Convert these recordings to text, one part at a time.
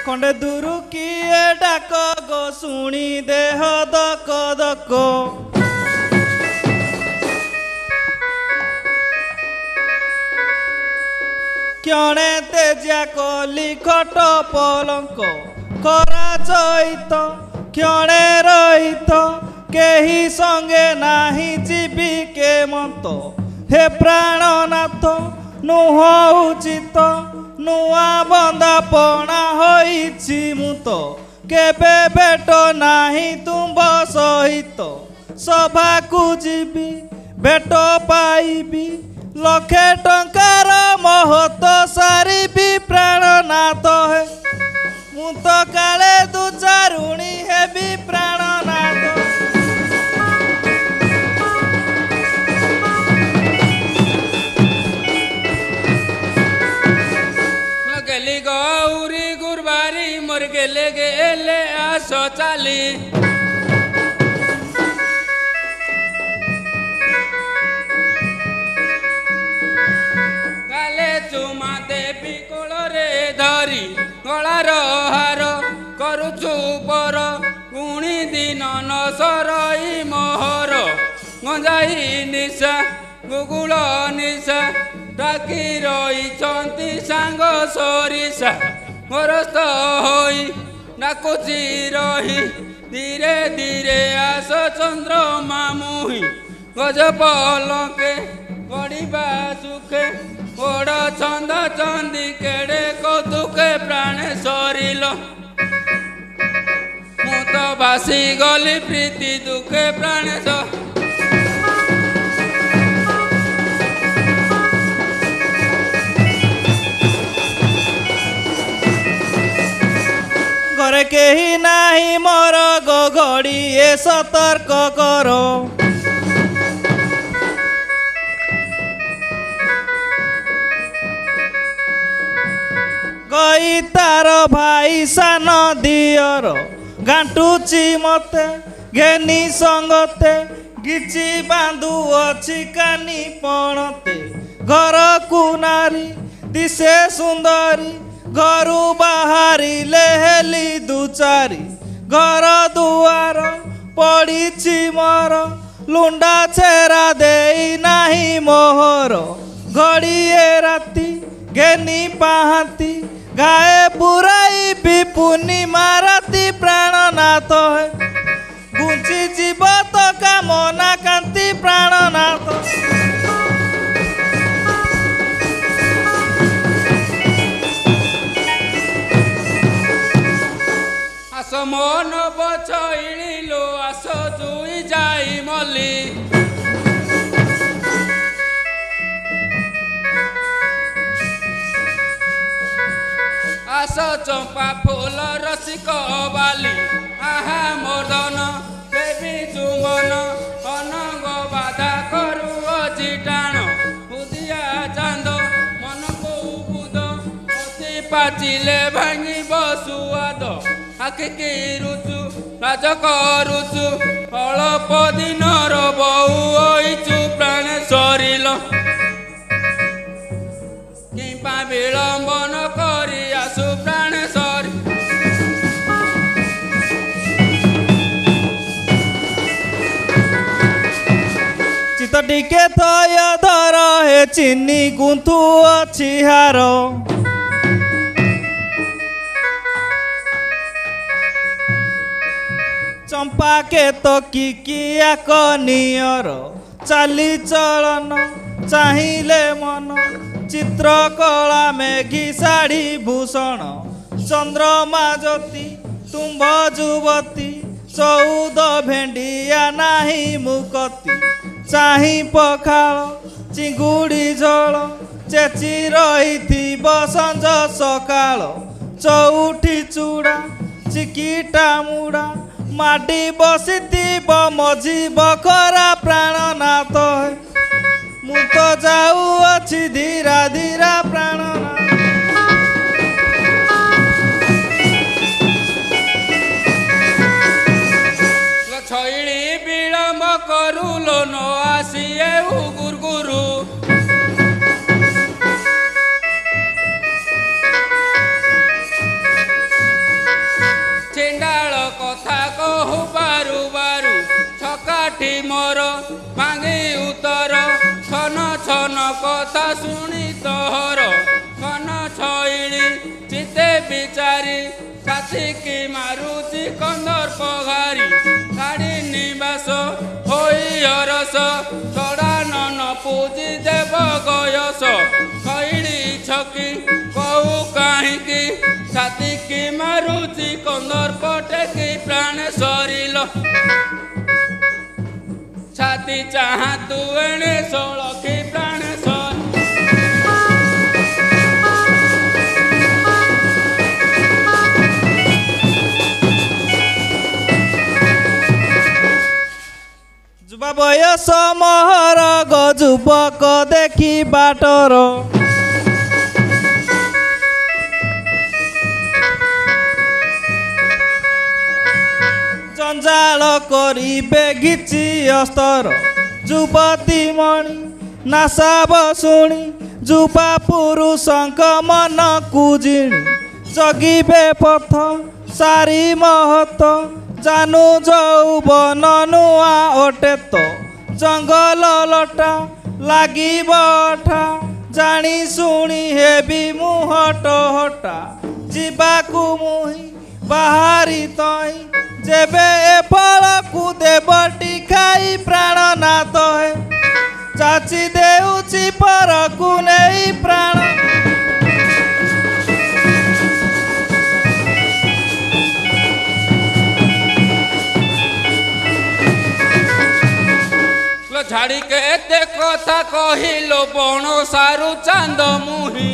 खंडे दूरु किए डाक गो शुणी देह दक दक क्षणे तेजा कली खट पलंक खरा चैत क्षणे रहित केही संगे नाही जीवी के मत हे प्राणनाथ नुह उचित नुआ बंदापना होइछि मुत केबे भेट नाही तुंब सहित सभा को जीवी भेट पाइबी लक्षे टंकार महत सारी प्राणनाथ है मु तो काले दुचारुणी हेबी प्राणनाथ गेली गौरी गुरबारी मोर गेले गेले आसो चाली गाले चुमा देवी कोଳରେ धरी गଳାର हार କରୁଛୁ पर ପୁଣି ଦିନ ନ ସରଇ ମୋହର ଗଞ୍ଜାଇ ନିଶା ଗୁଗୁଳ ନିଶା डाकी रही सांग सरिषा मोरस्थ होई डाकुची रही धीरे धीरे आस चंद्रमा मुही गज पलके गड़िबा सुखे बड़ छंद चंदी केड़े कौतुके प्राणे सरिल मु तो भासी गली प्रीति दुखे प्राणे घरे केही नाही मोर गो घड़ी ए सतर्क करो गई तार भाई सान दियर गांटुची मते घेनी संगते गिची बांधु अछि कानी पणते घर को नारी दिसे सुंदरी घरू बाहरिले हेली दुचारी घर दुआर पड़ी मोर लुंडा छेरा देई नाही मोहर घड़िए राती घेनी पाहाती गाए बुराई विपुनी मारती प्राणनाथ है गुंची जीव तो कामना कांति प्राणनाथ आस मन बचइलो आस जुई जाई मली आस चंपा फूल रसिक बाली आहा मर्दन देवी चुंबन अनंग बाधा करू अची टाण बुदिया चांद मन को बुद अति पाचिले भांगी बसुआद आखि की रुचु राज करुचु अल्प दिनर बहु होइचु प्राण सरिल किंपा विलंबन करी आसु प्राण सरी चित टिके थय धर हे चिनी गुंथु अछि हार चंपा के तो किकिया कनियर चाली चलन चाहिए मन चित्रकला मेघी साड़ी भूषण चंद्रमा ज्योति तुम्भ जुवती 14 भेंडिया नाही मुकती चाही पखाल चिंगुड़ी झोल चेची रही संज सकाल चौठी चूड़ा चिकिटा मुड़ा माडी बसी मझी बखरा प्राणनाथ है मु तो जाऊ अच्छी धीरा धीरा प्राणनाथ छईली विलंब करूलो न आसिए गुरगुरु କଥା ଶୁଣି ତୋହର କନ ଛଇଳି ଚିତେ ବିଚାରି ସାଥିକି ମାରୁଛି କନ୍ଦର୍ପ ଘାରି ଶାଢ଼ୀ ନିବାସ ହୋଇ ଅରସ ଚଡ଼ା ନନ ପୂଜି ଦେବ ଗୟସ କହିଳି ଛକି କହୁ କାହିଁକି ଛାତିକି ମାରୁଛି କନ୍ଦର୍ପ ଟେକି ପ୍ରାଣ ସରିଲ ଛାତି ଚାହା ତୁ ଏଣେ ସଳଖି ପ୍ରାଣ ସରି ଯୁବା ବୟସ ମହର ଯୁବକ ଦେଖି ବାଟର ଜଞ୍ଜାଳ କରିବେ ଘିଚି ଅସ୍ତର ଯୁବତୀ ମଣି ନାସାବ ଶୁଣି ଯୁବା ପୁରୁଷଙ୍କ ମନକୁ ଜିଣି ଜଗିବେ ପଥ ସାରି ମହତ ଜାନୁ ଯୌବନ ନୂଆ ଅଟେ ତ ଜଙ୍ଗଲ ଲଟା ଲାଗିବ ଅଠା ଜାଣି ଶୁଣି ହେବି ମୁହଟ ହଟା ଯିବାକୁ ମୁହିଁ ବାହାରି ତଇଁ ଯେବେ ଏ ଫଳକୁ ଦେବଟି ଖାଇ ପ୍ରାଣ ନାଥ ହେ ଚାଚି ଦେଉଛି ପରକୁ ନେଇ ପ୍ରାଣ ଝାଡ଼ିକେ ଏତେ କଥା କହିଲ ବଣ ସାରୁ ଚାନ୍ଦ ମୁହିଁ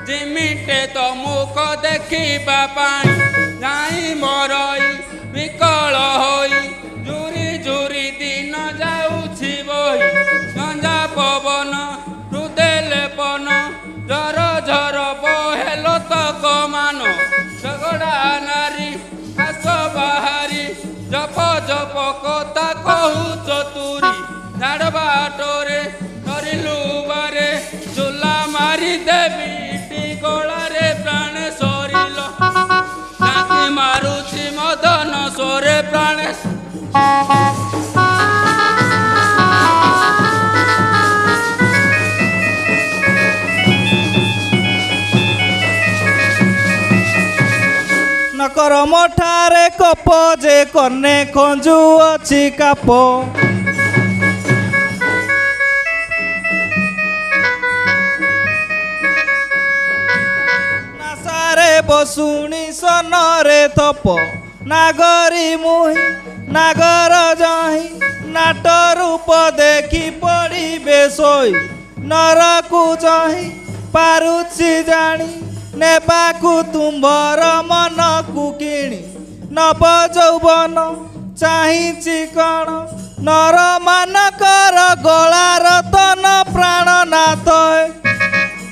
ଜିମିଟେ ତ ମୁଖ ଦେଖିବା ପାଇଁ ଯାଇ ମରଇ ବିକଳ ହୋଇ ଝୁରି ଝୁରି ଦିନ ଯାଉଛି ବହି ଗଞ୍ଜା ପବନ ହୃଦେଲେ ପନ ଝର ଝର ବହେଲ ତକ ମାନ ଝଗଡ଼ା ନାରୀ ହାସ ବାହାରି ଜପ ଜପ କଥା କହୁଛ ତୁରି ଝାଡ଼ ବାଟରେ ଧରିଲୁ ବାରେ ଚୁଲା ମାରି ଦେବି ଗଳାରେ ପ୍ରାଣ ସରିଲ ତାକି ମାରୁଛି ମଦନ ସୋରେ ପ୍ରାଣ ନକର ମଠାରେ କପ ଯେ କନେ ଖଞ୍ଜୁ ଅଛି କାପ ନାସାରେ ବସୁଣି ସନରେ ତପ ନାଗରୀ ମୁହିଁ ନାଗର ଯହିଁ ନାଟ ରୂପ ଦେଖି ପଡ଼ିବେ ଶୋଇ ନରକୁ ଯହିଁ ପାରୁଛି ଜାଣି ନେବାକୁ ତୁମ୍ଭର ମନକୁ କିଣି ନବ ଯୌବନ ଚାହିଁଛି କଣ ନର ମାନଙ୍କର ଗଳା ରତନ ପ୍ରାଣ ନାଥ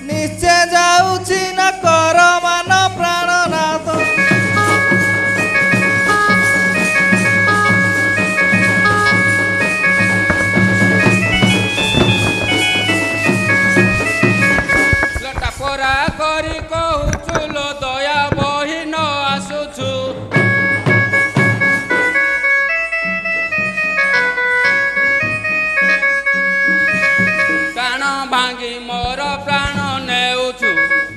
ନିଶ୍ଚୟ ଯାଉଛି ନା କର ମାନ ପ୍ରାଣ ନାଥ ପରା କରି କହୁଛୁ ଲୋ ଦୟା ବହି ନ ଆସୁଛୁ ପ୍ରାଣ ଭାଙ୍ଗି ମୋର ପ୍ରାଣ ନେଉଛୁ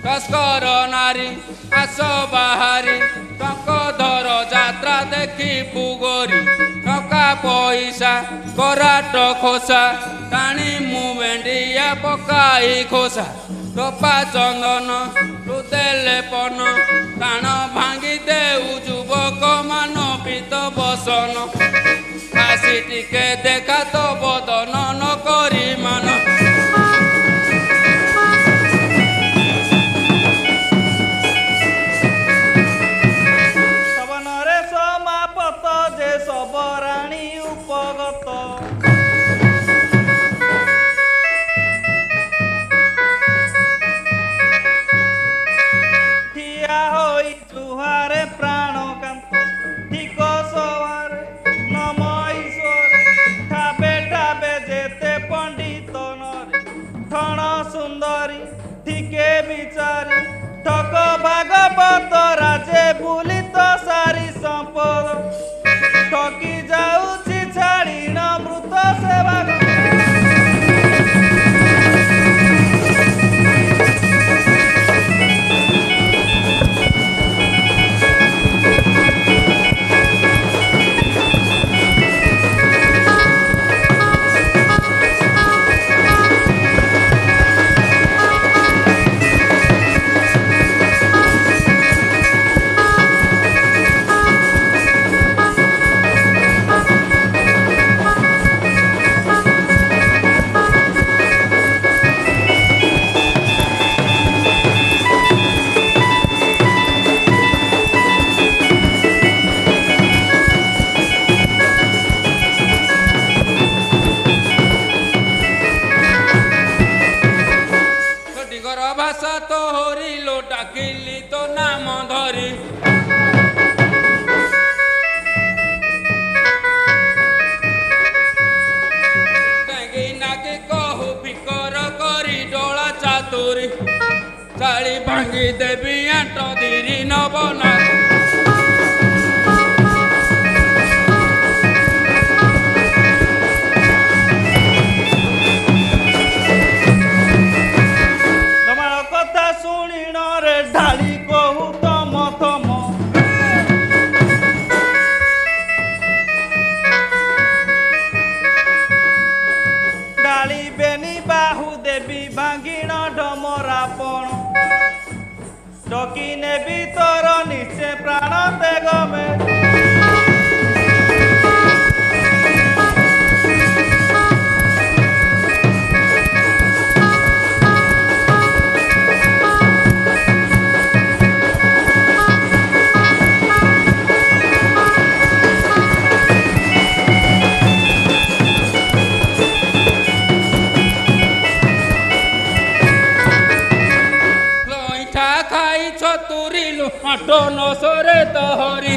ତସ୍କର ନାରୀ ଆସ ବାହାରି ଟଙ୍କ ଧର ଯାତ୍ରା ଦେଖି ପୁଗରି ଟଙ୍କା ପଇସା କରାଟ ଖୋସା ଟାଣି ମୁଁ ଭେଣ୍ଡିଆ ପକାଇ ଖୋସା ଟୋପା ଚନ୍ଦନ ହୃଦେଲେ ପନ ପ୍ରାଣ ଭାଙ୍ଗି ଦେଉ ଯୁବକ ମାନ ପିତ ବସନ ଆସି ଟିକେ ଦେଖା ତ ବଦନ ନ କରି ମାନ ସବନରେ ସମାପତ ଯେ ସବରାଣୀ ଉପଗତ ଜୁହାରେ ପ୍ରାଣ କାନ୍ତ ଠିକ ସବାରେ ନମ ଈଶ୍ୱରେ ଠାବେ ଠାବେ ଯେତେ ପଣ୍ଡିତ ନ डाली भांगी देवी आंट धीरी नबना ତମର କଥା ଶୁଣିଣ ରେ ଢାଳି କହୁ ତମ ତମ ଢାଳି ବେନି ବାହୁ ଦେବି ଭାଙ୍ଗିଣ ଢମରାପଣ ଡକି ନେବି ତୋର ନିଶ୍ଚେ ପ୍ରାଣ ତେଗମେ तुरिलु आटो नसरे तहरी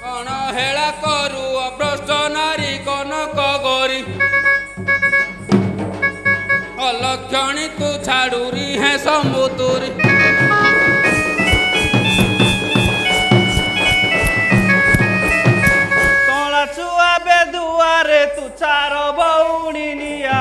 कण हेला करू अभ्रष्ट नारी कनक गरी अलक्षणी तू छाड़ूरी है समुतुरी ତୋଳା ଛୁଆ ବେଦୁଆରେ ତୁ ଚାର ଭଉଣୀ ନିଆ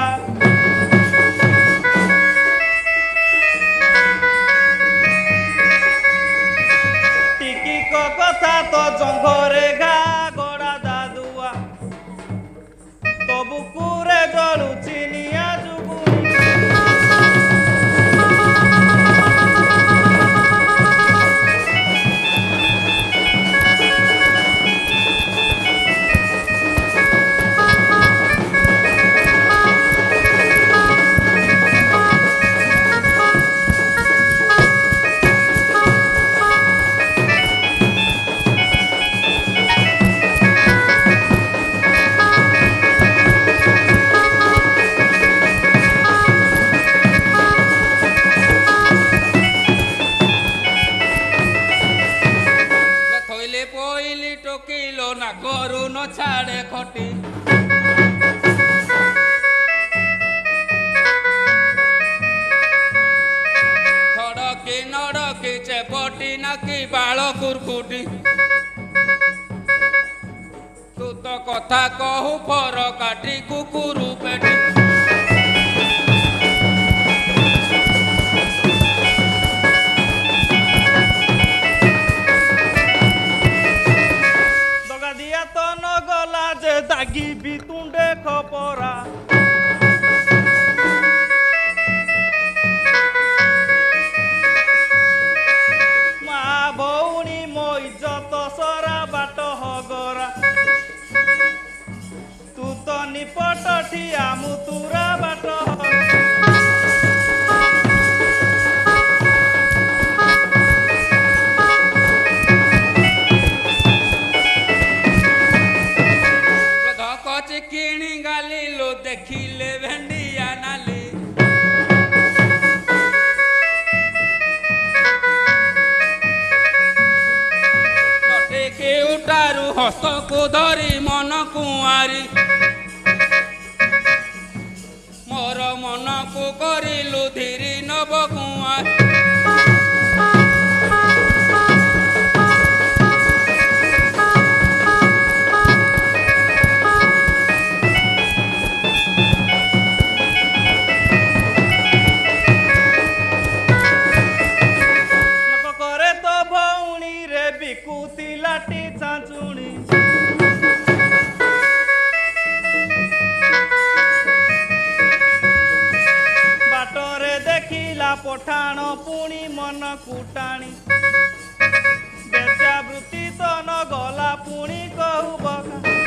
ଟିକିକ କଥା ତ ଜଙ୍ଘରେ ଘା ଗଡ଼ା ଦାଦୁଆ ତୋ ବୁକୁରେ ଜଳୁଛି ନିଆ ଯୁଗୁନି पहली टोकिलो ना करू न छाड़े खटी थड़की नड़की चेपटी नाकी बाल कुरकुटी तू तो कथा कहू फर काटी कुकुरु पेटी दागी भी तुंडे खपरा मा भौणी मो इज्जत सरा बाट हगरा तू तो निपट ठिया मुतुरा बाट किणी गाली लो देखिले भेंडिया नाली के उठारू हस्त को धरी मन कुआरी मोर मन को करिलु धीरी नब कुआरी बिकुती लाठी चाचुणी बाटरे देखिला पठाण पुणी मन कुटाणी बेचावृत्ति तो न गला पुणी कहू बका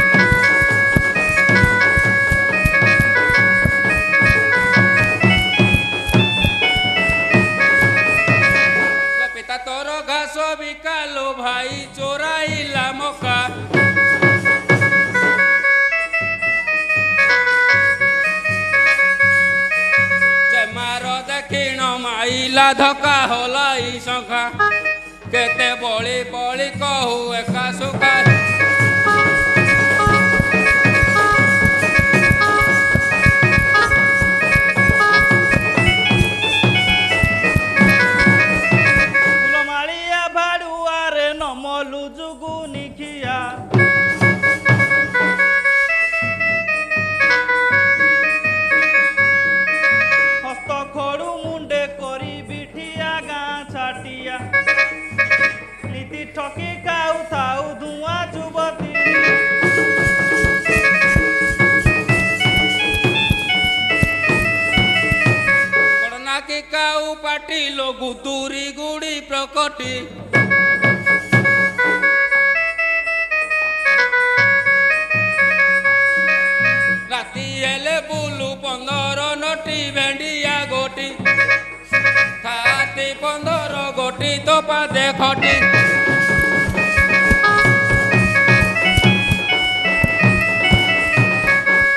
तोर घास बिकालो भाई चोराइला मका मार दक्षिण माइला धक्का होला ई शंखा केते बळी बळी कहू एका सुखा ମଲୁ ଯୁଗୁ ନିଖିଆ ହସ୍ତ ଖଡୁ ମୁଣ୍ଡେ କରି ବିଠିଆ ଗାଁ ଛାଟିଆ ନୀତି ଠକି ଖାଉଥାଉ ଧୂଆଁ ଯୁବତୀ ନାକି କାଉ ପାଟି ଲୋ ଗୁଦୁରି ଗୁଡ଼ି ପ୍ରକଟି ରାତି ହେଲେ ବୁଲୁ 15 ନଟି ଭେଣ୍ଡିଆ ଗୋଟି ରାତି 15 ଗୋଟି ତ ପାଦେ ଖଟି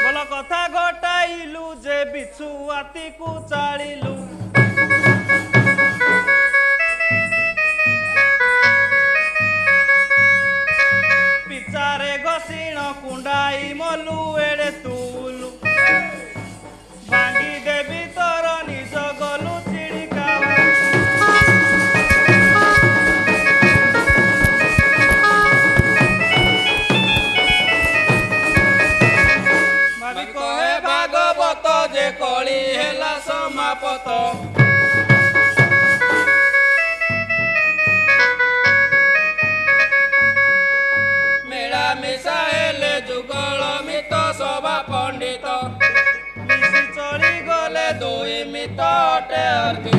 ଭଲ କଥା ଘଟାଇଲୁ ଯେ ବିଛୁଆତିକୁ ଚାଳିଲୁ ପିଚାରେ ଘଷିଣ କୁଣ୍ଡାଇ ମଲୁ ଏଡେ ତୁଲୁ ଭାଙ୍ଗି ଦେବି ତୋର ନିଜ ଗଲୁ ଚିଡ଼ିକା ଭାବି କହେ ଭାଗବତ ଯେ କଳି ହେଲା ସମାପତ ମିଶା ହେଲେ ଯୁଗଳ ମିତ ସଭା ପଣ୍ଡିତ ମିଶି ଚଳି ଗଲେ ଦୁଇ ମିତ ଅଟେ ଅର୍ଜୁନ